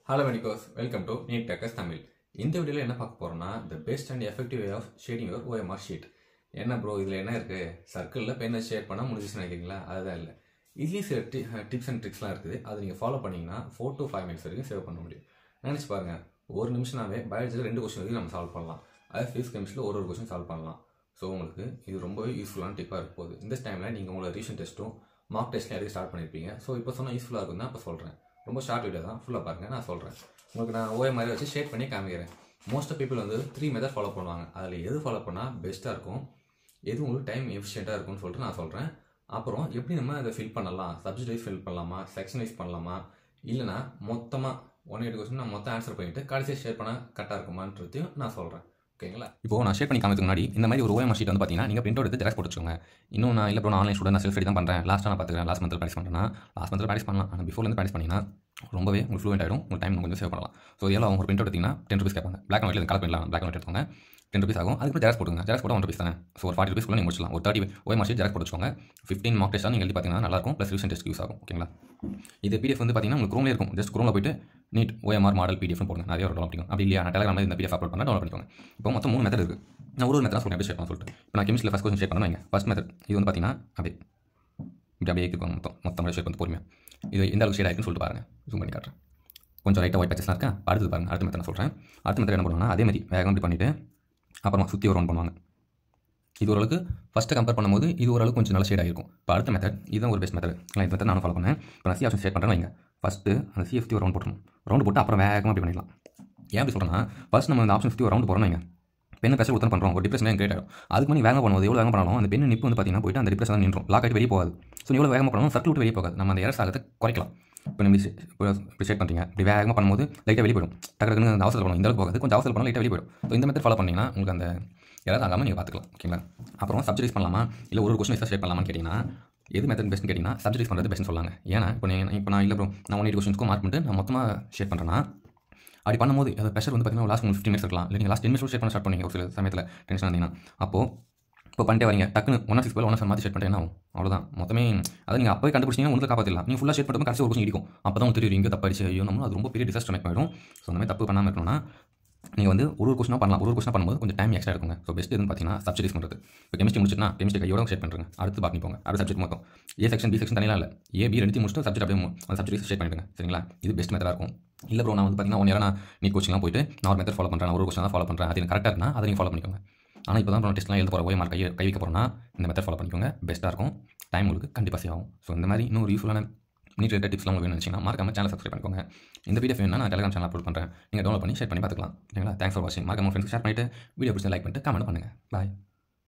Hello Manicos, welcome to Neat Techers Tamil. இந்த வீடியோல என்ன பார்க்க போறோம்னா the best and effective way of shading your OMR sheet. என்ன ப்ரோ இதுல என்ன இருக்கு? சர்க்கிள்ல பென்னை ஷேட் பண்ணா முடிஞ்சுச்சுன்னு நினைக்கிறீங்களா? அதுதான் இல்ல. இதுலயே சில டிப்ஸ் அண்ட் ட்ரிக்ஸ்லாம் இருக்குது. அதை நீங்க ஃபாலோ பண்ணீங்கன்னா 4 to 5 minutes வரைக்கும் சேவ் பண்ண முடியும். நினைச்சு பாருங்க. ஒரு நிமிஷம்னாவே பயாலஜில 2 क्वेश्चन வரைக்கும் நம்ம சால்வ் பண்ணலாம். அது ஃபிசிக்ஸ் கெமிஸ்ட்ரியில ஒரு क्वेश्चन சால்வ் பண்ணலாம். ஸோ உங்களுக்கு இது ரொம்பவே யூஸ்ஃபுல்லான டிப்பாக இருக்க போகுது. இந்த டைமில் நீங்கள் உங்களோட ரீசன் டெஸ்ட்டும் மார்க் டெஸ்ட்லையும் எடுத்து ஸ்டார்ட் பண்ணியிருப்பீங்க. ஸோ இப்போ சொன்னால் யூஸ்ஃபுல்லாக இருக்கும் தான் இப்போ சொல்கிறேன். ரொம்ப ஷார்ட் வீடியோ தான், ஃபுல்லாக பாருங்கள். நான் சொல்கிறேன் உங்களுக்கு, நான் ஓஏ மாதிரி வச்சு ஷேட் பண்ணி காமிக்கிறேன். மோஸ்ட் ஆஃப் பீப்புள் வந்து 3 மெத்தட் ஃபாலோ பண்ணுவாங்க. அதில் எது ஃபாலோ பண்ணால் பெஸ்ட்டாக இருக்கும், எது உங்களுக்கு டைம் எஃபிஷியண்ட்டாக இருக்கும்னு சொல்லிட்டு நான் சொல்கிறேன். அப்புறம் எப்படி நம்ம அதை ஃபில் பண்ணலாம், சப்ஜெக்ட் வைஸ் ஃபில் பண்ணலாமா, செக்ஷன் வைஸ் பண்ணலாமா, இல்லைனா மொத்தமாக 180 கொஸ்டின் நான் மொத்தம் ஆன்சர் பண்ணிவிட்டு கடைசியாக ஷேர் பண்ணால் கரெக்டாக இருக்குமான்றதையும் நான் சொல்கிறேன். ஓகேங்களா? இப்போ நான் ஷேர் பண்ணி காமிக்கிறதுக்கு முன்னாடி இந்த மாதிரி ஒரு ஓஎம்ஆர் ஷீட் வந்து பார்த்தீங்கன்னா நீங்கள் பிரிண்ட் எடுத்து ஜெராக்ஸ் போட்டு வச்சுக்கோங்க. இன்னும் நான் இல்லை ப்ரோ, நான் ஆன்லைன் ஸ்டூடெண்ட், நான் செல்ஃப் ஸ்டடி தான் பண்ணுறேன், லாஸ்ட்டாக நான் பார்த்துக்கிறேன், லாஸ்ட் மந்த்தில் ப்ராக்டிஸ் பண்ணுறேன்னா லாஸ்ட் மந்த்தில் ப்ராக்டிஸ் பண்ணலாம். ஆனால் பிஃபோர்லேருந்து ப்ராக்டிஸ் பண்ணிங்கன்னா ரொம்பவே உங்களுக்கு ஃப்ளூவெண்ட் ஆகிடும், உங்கள் டைம் கொஞ்சம் சேவ் பண்ணலாம். ஸோ இதெல்லாம் அவங்க ஒரு பிரிண்ட் எடுத்திங்கன்னா 10 rupees கேட்பாங்க. பிளாக் அண்ட் ஒயிட்ல கலர் பண்ணலாம், பிளாக் அண்ட் ஒயிட் எடுத்துக்கோங்க, 10 rupees ஆகும். அதுக்கு ஜெராக்ஸ் போட்டுங்க, ஜெராக்ஸ் போட்டால் 1 rupees தானே. ஸோ ஒரு 40 rupees நீங்கள் முடிச்சலாம். ஒரு 30 ஓஎம்ஆர் ஷீட் ஜெராக்ஸ் போட்டு வச்சுக்கோங்க. 15 மார்க் டெஸ்ட்டாக நீங்கள் எழுதி பார்த்தீங்கன்னா நல்லாயிருக்கும், ப்ளஸ் ரிவிஷன் டெஸ்ட் யூஸ் ஆகும். ஓகேங்களா? இது பிடிஎஃப் வந்து பார்த்தீங்கன்னா உங்களுக்கு குரோம்லேயே இருக்கும். ஜஸ்ட் குரோமில் போய்ட்டு நீட் ஓஎம்ஆர் மாடல் பிடிஎஃப் போடுங்க, நிறைய ஒரு டவுன்லோட் பண்ணிக்கோங்க. அப்படி இல்லையா, நான் டெலிகிராமில் இந்த பிடிஎஃப் அப்லோட் பண்ணால் டவுன்லோட் பண்ணிக்கோங்க. இப்போ மொத்தம் 3 மெத்தட் இருக்குது. நான் ஒரு மெத்தட் சொல்லுங்கள் எப்படி ஷேர் பண்ண சொல்லிட்டு. இப்போ நான் கெமிஸ்ட்ரியில் ஃபஸ்ட் கொஸ்டின் ஷேர் பண்ணுவேன். ஃபஸ்ட் மெத்தட் இது வந்து பார்த்தீங்கன்னா அப்படியே இருக்கும், மொத்தம் ஷேர் பண்ணி பொறுமையாக இது எந்த அளவுக்கு ஷேட் ஆகிருக்குன்னு சொல்லிட்டு பாருங்கள். ஜூம் பண்ணி காட்டுறேன். கொஞ்சம் ரைட்டாக ஒயிட் பேச்சஸ்லாம் இருக்கா. அடுத்தது பாருங்கள், அடுத்த மெத்தட் நான் சொல்கிறேன். அடுத்த மெத்தட் என்ன பண்ணுவாங்கன்னா அதே மாதிரி வேகம் இப்படி பண்ணிவிட்டு அப்புறமா சுற்றி ஒரு ரவுண்ட் பண்ணுவாங்க. இது ஓரளவுக்கு ஃபஸ்ட்டு கம்பேர் பண்ணும்போது இது ஓரளவுக்கு கொஞ்சம் நல்ல ஷேட் ஆகிருக்கும். இப்போ அடுத்த மெத்தட் இதுதான் ஒரு பெஸ்ட் மெத்தட். இந்த மெத்தட் நான் ஃபாலோ பண்ணேன். இப்போ நான் சி ஆப்ஷன் ஷேர் பண்ணுறேன் வைங்க. ஃபஸ்ட்டு அந்த சி சுற்றி ஒரு ரவுண்ட் போட்டணும். ரவுண்டு போட்டு அப்புறம் வேகமாக அப்படி பண்ணிடலாம். ஏன் அப்படி சொல்கிறேன்னா, ஃபஸ்ட் நம்ம இந்த ஆப்ஷன் சுற்றி ஒரு ரவுண்டு போகிறோம் வைங்க, பெண்ணை ப்ரெஷர் ஒருத்தர் பண்ணுறோம், ஒரு டிப்ரெஷன் கிரியேட் ஆகும். அதுக்கு பண்ணி வேகமாக பண்ணுவோம். எவ்வளோ வேகமாக பண்ணாலும் அந்த பெண்ணு நிப்பு வந்து பார்த்தீங்கன்னா போய்ட்டு அந்த டிப்ரெஷன் நின்றும், லாக் ஆகிட்டு வெளியே போகாது. ஸோ எவ்வளோ வேகமாக பண்ணணும், சர்க்கிள் விட்டு வெளியே போகாது. நம்ம அந்த எரர்ஸ் ஆகிறத குறைக்கலாம். இப்போ நம்ம இப்படி ஷேட் பண்ணுறீங்க, இப்படி வேகமாக பண்ணும்போது லைட்டாக வெளியே போயிடும். டக்குனு அந்த அவசரம் பண்ணணும், இந்த அளவுக்கு போகாது, கொஞ்சம் அவசரம் பண்ணால் லைட்டாக வெளியே போயிடும். ஸோ இந்த மெத்தட் ஃபாலோ பண்ணிங்கன்னா உங்களுக்கு அந்த எரர் ஆகாமல் நீங்கள் பார்த்துக்கலாம். ஓகேங்களா? அப்புறம் சப்ஜெக்ட் பண்ணலாமா இல்லை ஒரு கொஸ்டின் வைஸாக ஷேர் பண்ணலாமான்னு கேட்டிங்கன்னா எது மெத்தட் பெஸ்ட்னு கேட்டிங்கன்னா சப்ஜெக்ட் பண்ணுறது பெஸ்ட்னு சொல்லாங்க. ஏன்னா இப்போ நான் இல்லை ப்ரோ நான் 180 கொஸ்டின்ஸ்க்கும் மார்க் பண்ணிட்டு நான் மொத்தமாக ஷேர் பண்ணுறேன்னா அப்படி பண்ணும்போது அது ப்ரெஷர் வந்து பார்த்தீங்கன்னா லாஸ்ட் 15 minutes இருக்கலாம், இல்லை நீங்கள் லாஸ்ட் 10 minutes ஷேர் பண்ண ஸ்டார்ட் பண்ணீங்க ஒரு சில சமயத்தில் டென்ஷன் வந்தீங்கன்னா. அப்போது இப்போ பண்ணிட்டே வரீங்க, டக்குனு 106 போல் 107 மாற்றி ஷேட் பண்ணிட்டு என்ன ஆகும், அவ்வளோதான். மொத்தமே அதை நீங்கள் அப்போயே கண்டுபிடிச்சிங்கன்னா உங்களுக்கு காப்பாற்றிடலாம். நீங்கள் ஃபுல்லாக ஷேட் பண்ணும்போது கடைசி ஒரு கொஸ்டின் இடிக்கும். அப்போ தான் உங்களுக்கு தெரியும் இங்கே தப்பு அடிச்சு ஐயோ நம்ம அது ரொம்ப பெரிய டிசாஸ்டர் மேக் ஆகிடும். ஸோ அந்த மாதிரி தப்பு பண்ணாமல் இருக்கணும்னா நீங்கள் வந்து ஒரு கொஸ்டினாக பண்ணலாம். ஒரு கொஸ்டினாக பண்ணும்போது கொஞ்சம் டைம் எக்ஸ்ட்ரா இருக்குங்க. ஸோ பெஸ்ட் எதுன்னு பார்த்தீங்கன்னா சப்ஜெக்ட் பண்ணுறது. இப்போ கெமிஸ்ட்ரி முடிச்சுன்னா கெமிஸ்ட்ரி கையோட ஷேட் பண்ணுறேன். அடுத்து பாட்னி போங்க, அடுத்த சப்ஜெக்ட் மொத்தம் ஏ செக்ஷன் பி செக்ஷன் தனியாக இல்லை, ஏ பி ரெண்டு முடிச்சுட்டு சப்ஜெக்ட் அப்படியே அந்த சப்ஜெக்ட் ஷேட் பண்ணிடுங்க. சரிங்களா? இது பெஸ்ட் மெத்தடாக இருக்கும். இல்லை ப்ரோ நான் வந்து பார்த்தீங்கன்னா 1 year நான் நீட் கோச்சிங்லாம் போயிட்டு நான் ஒரு மெத்தட் ஃபாலோ பண்ணுறேன், நான் ஒரு கொஸ்டின் தான் ஃபாலோ பண்ணுறேன், அது எனக்கு கரெக்டாக இருந்தால் அதை நீங்கள் ஃபாலோ பண்ணிக்கோங்க. ஆனால் இப்போ தான் டெஸ்ட்லாம் எழுத போகிற ஓஎம்ஆர் கை வைக்க போகிறோன்னா இந்த மெத்தட் ஃபாலோ பண்ணிக்கோங்க, பெஸ்ட்டாக இருக்கும். டைம் உங்களுக்கு கண்டிப்பாக சேவ் ஆகும். ஸோ இந்த மாதிரி இன்னும் யூஸ்ஃபுல்லான நீட் ரிலேட்டட் டிப்ஸ்லாம் உங்களுக்கு வேணும்னு நினச்சிங்கன்னா மறக்காம சேனல் சப்ஸ்கிரைப் பண்ணிக்கோங்க. இந்த வீடியோ வேணும்னா நான் டெலிகிராம் சேனல் அப்லோட் பண்ணுறேன், நீங்கள் டவுன்லோட் பண்ணி ஷேர் பண்ணி பார்த்துக்கலாம். ஓகேங்களா? தேங்க்ஸ் ஃபார் வாட்சிங். மறக்காம ஃப்ரெண்ட்ஸ் ஷேர் பண்ணிவிட்டு வீடியோ பிடிச்சி லைக் பண்ணிட்டு கமெண்ட் பண்ணுங்கள். பாய்.